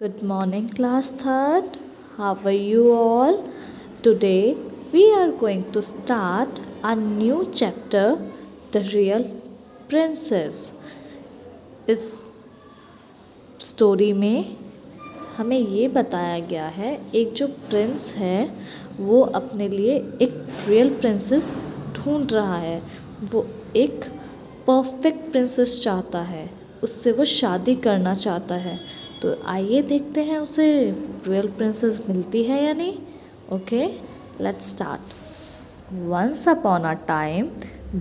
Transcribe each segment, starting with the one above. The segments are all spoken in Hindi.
Good morning, class third. How are you all? Today we are going to start a new chapter, The Real Princess. इस स्टोरी में हमें ये बताया गया है एक जो प्रिंस है वो अपने लिए एक रियल प्रिंसेस ढूंढ रहा है। वो एक परफेक्ट प्रिंसेस चाहता है, उससे वो शादी करना चाहता है। तो आइए देखते हैं उसे रियल प्रिंसेस मिलती है या नहीं। Okay, let's start. Once upon a time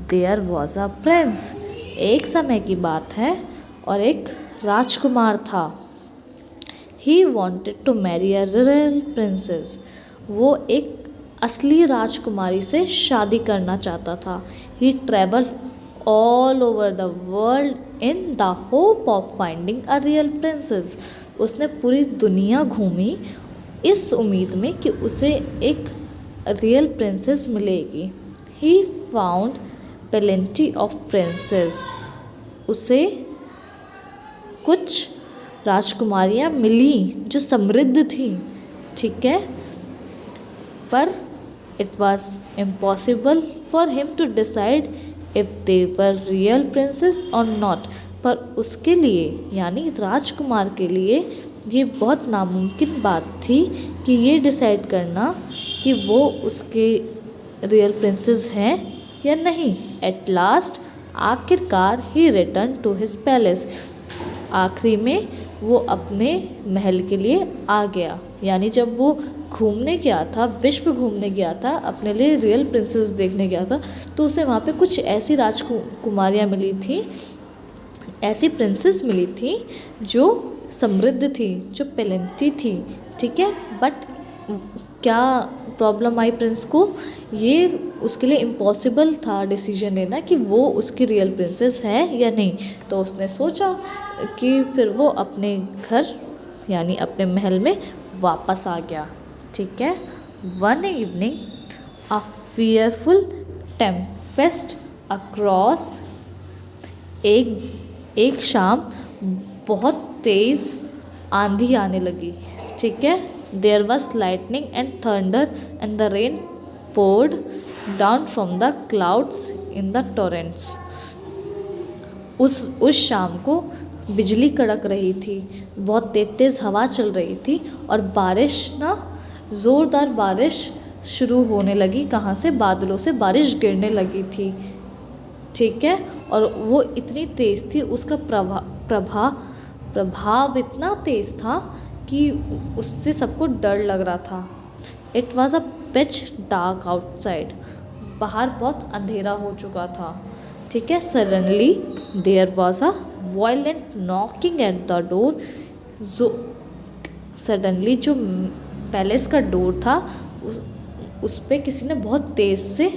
there was a prince. एक समय की बात है और एक राजकुमार था। He wanted to marry a real princess. वो एक असली राजकुमारी से शादी करना चाहता था। He travel all over the world in the hope of finding a real princess. उसने पूरी दुनिया घूमी इस उम्मीद में कि उसे एक रियल प्रिंसेस मिलेगी। He found plenty of princess. उसे कुछ राजकुमारियाँ मिली जो समृद्ध थी, ठीक है, पर it was impossible for him to decide if they were real princess और नॉट। पर उसके लिए यानी राजकुमार के लिए ये बहुत नामुमकिन बात थी कि ये डिसाइड करना कि वो उसके रियल प्रिंसेस हैं या नहीं। एट लास्ट आखिरकार ही रिटर्न टू हिज पैलेस। आखिरी में वो अपने महल के लिए आ गया। यानी जब वो घूमने गया था, विश्व घूमने गया था, अपने लिए रियल प्रिंसेस देखने गया था, तो उसे वहाँ पे कुछ ऐसी राजकुमारियाँ मिली थी, ऐसी प्रिंसेस मिली थी जो समृद्ध थी, जो पेलेंटी थी, ठीक है। बट क्या प्रॉब्लम आई प्रिंस को, ये उसके लिए इम्पॉसिबल था डिसीजन लेना कि वो उसकी रियल प्रिंसेस है या नहीं। तो उसने सोचा कि फिर वो अपने घर यानी अपने महल में वापस आ गया, ठीक है। One evening a fearful tempest across. एक शाम बहुत तेज़ आंधी आने लगी, ठीक है। There was lightning and thunder and the rain poured down from the clouds in the torrents. उस शाम को बिजली कड़क रही थी, बहुत तेज़ हवा चल रही थी और बारिश ना ज़ोरदार बारिश शुरू होने लगी। कहाँ से? बादलों से बारिश गिरने लगी थी, ठीक है। और वो इतनी तेज़ थी, उसका प्रभाव इतना तेज़ था कि उससे सबको डर लग रहा था। It was a pitch dark outside. बाहर बहुत अंधेरा हो चुका था, ठीक है। Suddenly there was a violent knocking at the door. जो सडनली जो पैलेस का डोर था उस पर किसी ने बहुत तेज़ से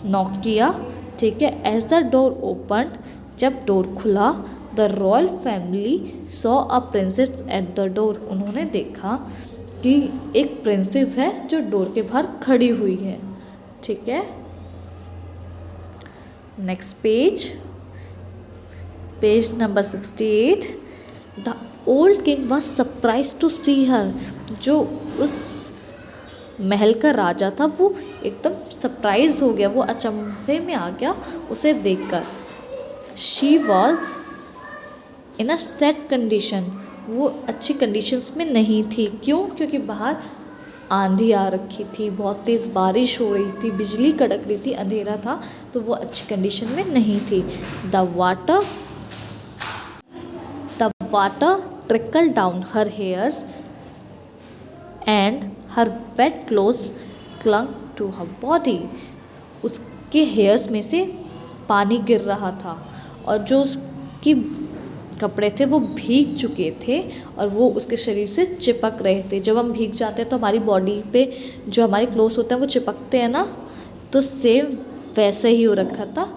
नॉक किया, ठीक है। एज द डोर ओपन, जब डोर खुला, the royal family saw a princess eight the door. उन्होंने देखा कि एक प्रिंसेस है जो डोर के बाहर खड़ी हुई है, ठीक है। Next page number 68। The old king was surprise to see her. जो उस महल का राजा था वो एकदम सरप्राइज हो गया, वो अचंभे में आ गया उसे देखकर। She was in a sad condition. वो अच्छी कंडीशंस में नहीं थी। क्यों? क्योंकि बाहर आंधी आ रखी थी, बहुत तेज़ बारिश हो रही थी, बिजली कड़क रही थी, अंधेरा था, तो वो अच्छी कंडीशन में नहीं थी। The water trickle down her hairs and her wet clothes clung to her body. उसके हेयर्स में से पानी गिर रहा था और जो उसकी कपड़े थे वो भीग चुके थे और वो उसके शरीर से चिपक रहे थे। जब हम भीग जाते हैं तो हमारी बॉडी पे जो हमारे क्लोथ्स होते हैं वो चिपकते हैं ना, तो सेम वैसे ही हो रखा था।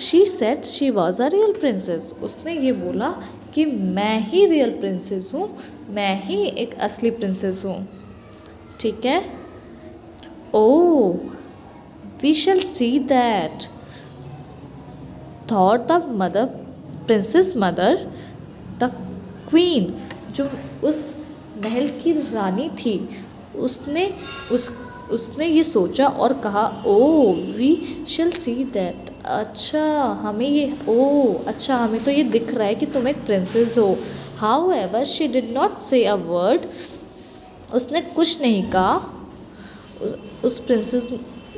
She said she was a real princess. उसने ये बोला कि मैं ही रियल प्रिंसेस हूँ, मैं ही एक असली प्रिंसेस हूँ, ठीक है। Oh we shall see that, thought the mother, princess mother, the queen. जो उस महल की रानी थी उसने ये सोचा और कहा, ओ वी शिल सी दैट, अच्छा हमें तो ये दिख रहा है कि तुम एक प्रिंसेस हो। How ever she did not से अ वर्ड, उसने कुछ नहीं कहा। उस प्रिंसेस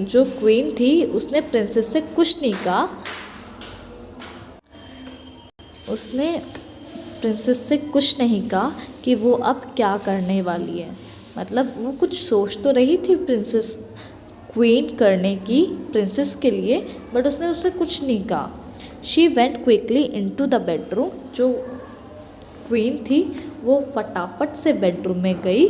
जो क्वीन थी उसने प्रिंसेस से कुछ नहीं कहा। उसने प्रिंसेस से कुछ नहीं कहा कि वो अब क्या करने वाली है। मतलब वो कुछ सोच तो रही थी प्रिंसेस क्वीन करने की प्रिंसेस के लिए, बट उसने उससे कुछ नहीं कहा। She went quickly into the bedroom, जो क्वीन थी वो फटाफट से बेडरूम में गई।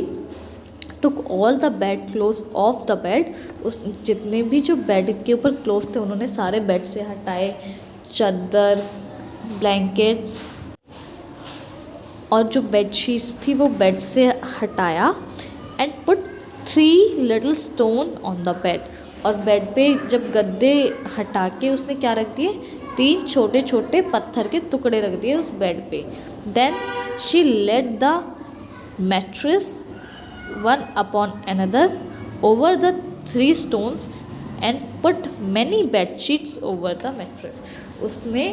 Took all the bed cloth of the bed, उस जितने भी जो बेड के ऊपर क्लोथ थे उन्होंने सारे बेड से हटाए, चादर, ब्लैंकेट्स और जो बेडशीट्स थी वो बेड से हटाया। And put 3 little stone on the bed, और बेड पे जब गद्दे हटा के उसने क्या रख दिए, 3 छोटे छोटे पत्थर के टुकड़े रख दिए उस बेड पे। Then she laid the mattress one upon another over the 3 stones and put many bedsheets over the mattress. उसने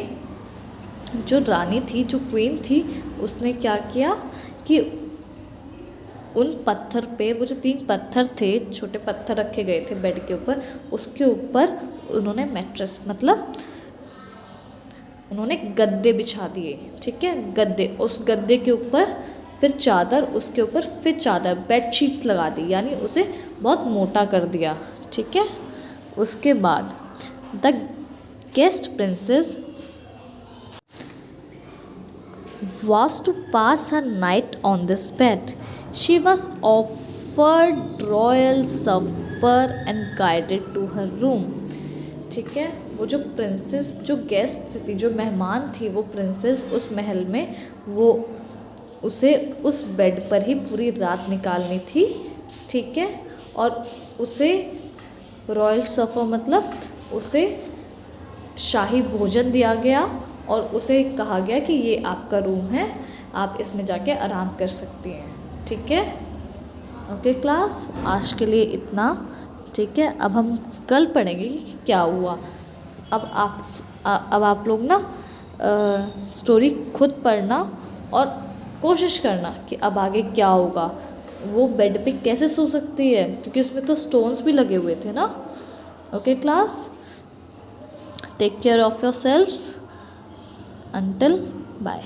जो रानी थी, जो क्वीन थी, उसने क्या किया कि उन पत्थर पे, वो जो 3 पत्थर थे, छोटे पत्थर रखे गए थे बेड के ऊपर, उसके ऊपर उन्होंने मैट्रेस मतलब उन्होंने गद्दे बिछा दिए। ठीक है, गद्दे, उस गद्दे के ऊपर फिर चादर, उसके ऊपर फिर चादर, बेडशीट्स लगा दी, यानी उसे बहुत मोटा कर दिया। ठीक है, उसके बाद the guest princess was to pass her night on this bed. She was offered royal supper and guided to her room. ठीक है, वो जो प्रिंसेस, जो गेस्ट थी, जो मेहमान थी, वो प्रिंसेस उस महल में, वो उसे उस बेड पर ही पूरी रात निकालनी थी। ठीक है, और उसे रॉयल सफ़र मतलब उसे शाही भोजन दिया गया और उसे कहा गया कि ये आपका रूम है, आप इसमें जाके आराम कर सकती हैं। ठीक है, ओके क्लास, आज के लिए इतना। ठीक है, अब हम कल पढ़ेंगे कि क्या हुआ। अब आप लोग ना स्टोरी खुद पढ़ना और कोशिश करना कि अब आगे क्या होगा, वो बेड पे कैसे सो सकती है, क्योंकि उसमें तो स्टोन्स भी लगे हुए थे ना। Okay class, take care of yourselves. Until bye.